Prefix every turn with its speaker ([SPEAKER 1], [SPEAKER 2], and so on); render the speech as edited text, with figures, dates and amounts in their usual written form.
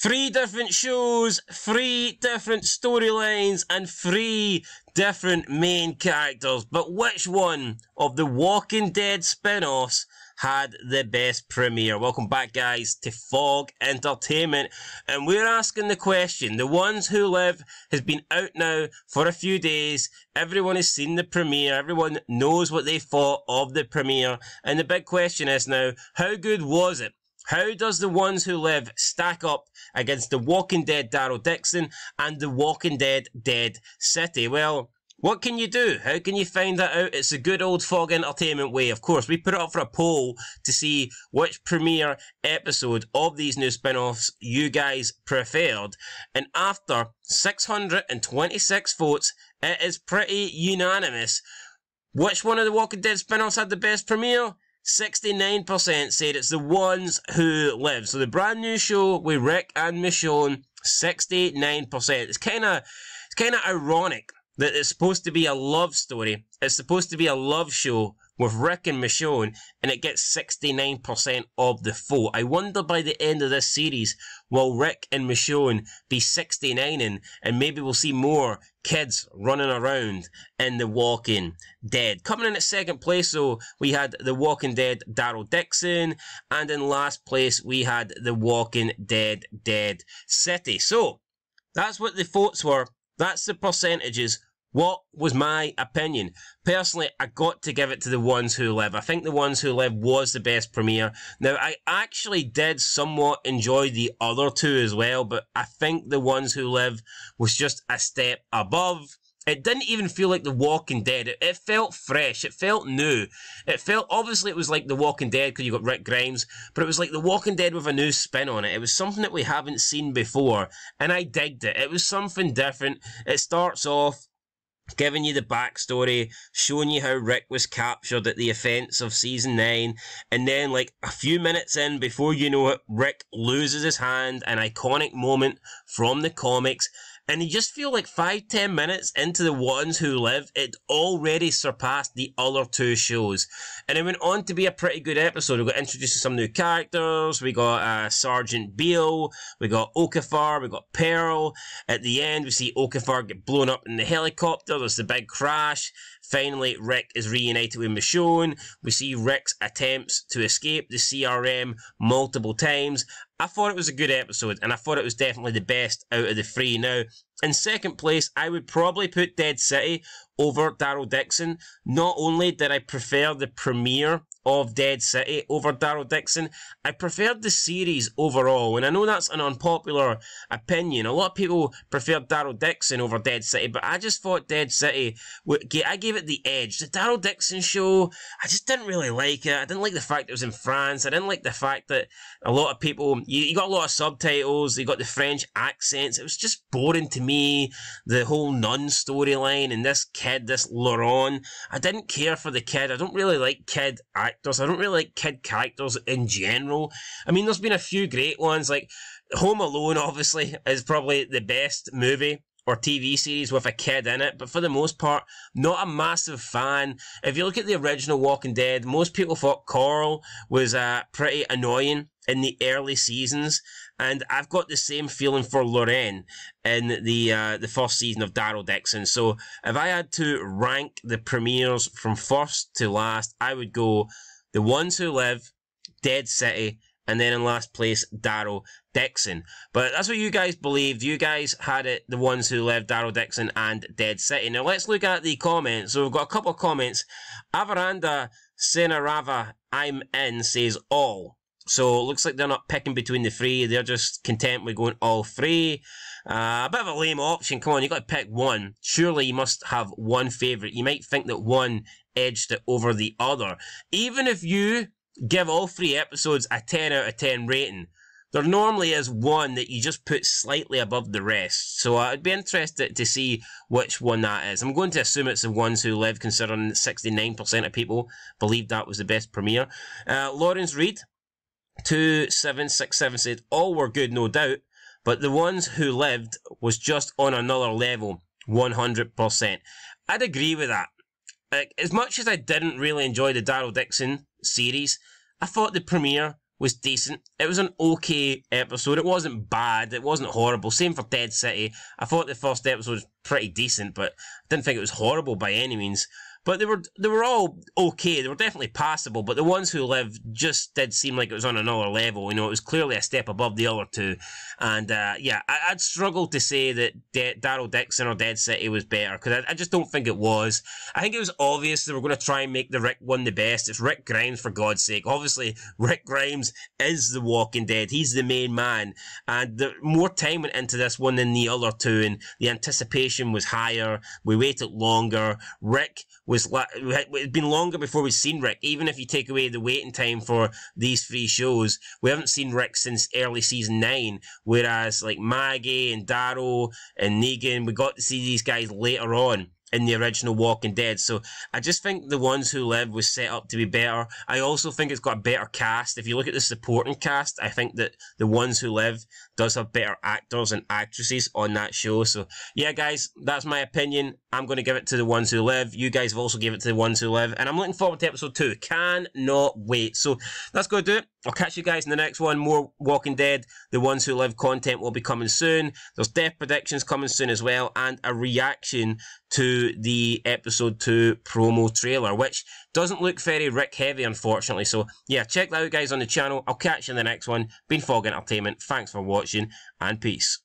[SPEAKER 1] 3 different shows, 3 different storylines, and 3 different main characters. But which one of the Walking Dead spin-offs had the best premiere? Welcome back, guys, to Fog Entertainment. And we're asking the question. The Ones Who Live has been out now for a few days. Everyone has seen the premiere. Everyone knows what they thought of the premiere. And the big question is now, how good was it? How does The Ones Who Live stack up against The Walking Dead DARYL DIXON and The Walking Dead Dead City? Well, what can you do? How can you find that out? It's a good old Fog Entertainment way. Of course, we put it up for a poll to see which premiere episode of these new spin-offs you guys preferred. And after 626 votes, it is pretty unanimous. Which one of the Walking Dead spin-offs had the best premiere? 69% said it's The Ones Who Live. So the brand new show with Rick and Michonne, 69%. It's kind of ironic that it's supposed to be a love story. It's supposed to be a love show with Rick and Michonne, and it gets 69% of the vote. I wonder by the end of this series, will Rick and Michonne be 69ing, and maybe we'll see more kids running around in The Walking Dead. Coming in at second place, though, we had The Walking Dead DARYL DIXON, and in last place, we had The Walking Dead Dead City. So, that's what the votes were. That's the percentages. What was my opinion? Personally, I got to give it to The Ones Who Live. I think The Ones Who Live was the best premiere. Now, I actually did somewhat enjoy the other two as well, but I think The Ones Who Live was just a step above. It didn't even feel like The Walking Dead. It felt fresh. It felt new. It felt, obviously it was like The Walking Dead because you got Rick Grimes, but it was like The Walking Dead with a new spin on it. It was something that we haven't seen before, and I digged it. It was something different. It starts off giving you the backstory, showing you how Rick was captured at the events of Season 9, and then, like, a few minutes in, before you know it, Rick loses his hand, an iconic moment from the comics, and you just feel like 5-10 minutes into The Ones Who Live, it already surpassed the other two shows. And it went on to be a pretty good episode. We got introduced to some new characters. We got Sergeant Beale. We got Okafor. We got Pearl. At the end, we see Okafor get blown up in the helicopter. There's the big crash. Finally, Rick is reunited with Michonne. We see Rick's attempts to escape the CRM multiple times. I thought it was a good episode, and I thought it was definitely the best out of the three. Now, in second place, I would probably put Dead City over DARYL DIXON. Not only did I prefer the premiere of Dead City over DARYL DIXON, I preferred the series overall, and I know that's an unpopular opinion. A lot of people preferred DARYL DIXON over Dead City, but I just thought Dead City, I gave it the edge. The DARYL DIXON show, I just didn't really like it. I didn't like the fact it was in France. I didn't like the fact that a lot of people, you got a lot of subtitles, you got the French accents. It was just boring to me, the whole nun storyline, and this kid, this Laurent. I didn't care for the kid. I don't really like kid actors. I don't really like kid characters in general. I mean, there's been a few great ones, like Home Alone, obviously, is probably the best movie or TV series with a kid in it, but for the most part, not a massive fan. If you look at the original Walking Dead, most people thought Carl was pretty annoying in the early seasons, and I've got the same feeling for Laurent in the first season of DARYL DIXON. So if I had to rank the premieres from first to last, I would go The Ones Who Live, Dead City, and then in last place, DARYL DIXON. But that's what you guys believed. You guys had it, The Ones Who Live, DARYL DIXON, and Dead City. Now let's look at the comments. So we've got a couple of comments. Avaranda Senarava I'm in says all. So it looks like they're not picking between the three. They're just content with going all three. A bit of a lame option. Come on, you got to pick one. Surely you must have one favourite. You might think that one edged it over the other. Even if you give all 3 episodes a 10 out of 10 rating, there normally is one that you just put slightly above the rest. So I'd be interested to see which one that is. I'm going to assume it's The Ones Who Live, considering that 69% of people believed that was the best premiere. Lawrence Reed 2767 said, all were good, no doubt, but The Ones Who Lived was just on another level, 100%. I'd agree with that. As much as I didn't really enjoy the DARYL DIXON series, I thought the premiere was decent. It was an okay episode. It wasn't bad. It wasn't horrible. Same for Dead City. I thought the first episode was pretty decent, but I didn't think it was horrible by any means. But they were all okay. They were definitely passable. But The Ones Who Live just did seem like it was on another level. You know, it was clearly a step above the other two. And yeah, I'd struggle to say that DARYL DIXON or Dead City was better, because I just don't think it was. I think it was obvious they were going to try and make the Rick one the best. It's Rick Grimes, for God's sake. Obviously, Rick Grimes is The Walking Dead. He's the main man. And more time went into this one than the other two, and the anticipation was higher. We waited longer. Rick it'd been longer before we'd seen Rick. Even if you take away the waiting time for these 3 shows, we haven't seen Rick since early season 9. Whereas like Maggie and Daryl and Negan, we got to see these guys later on in the original Walking Dead. So I just think The Ones Who Live was set up to be better. I also think it's got a better cast. If you look at the supporting cast, I think that The Ones Who Live does have better actors and actresses on that show. So yeah, guys, that's my opinion. I'm going to give it to The Ones Who Live. You guys have also given it to The Ones Who Live. And I'm looking forward to episode 2. Cannot wait. So that's going to do it. I'll catch you guys in the next one. More Walking Dead, The Ones Who Live content will be coming soon. There's death predictions coming soon as well, and a reaction to the episode 2 promo trailer, which doesn't look very Rick heavy, unfortunately. So yeah, check that out, guys, on the channel. I'll catch you in the next one. Been Fog Entertainment. Thanks for watching, and peace.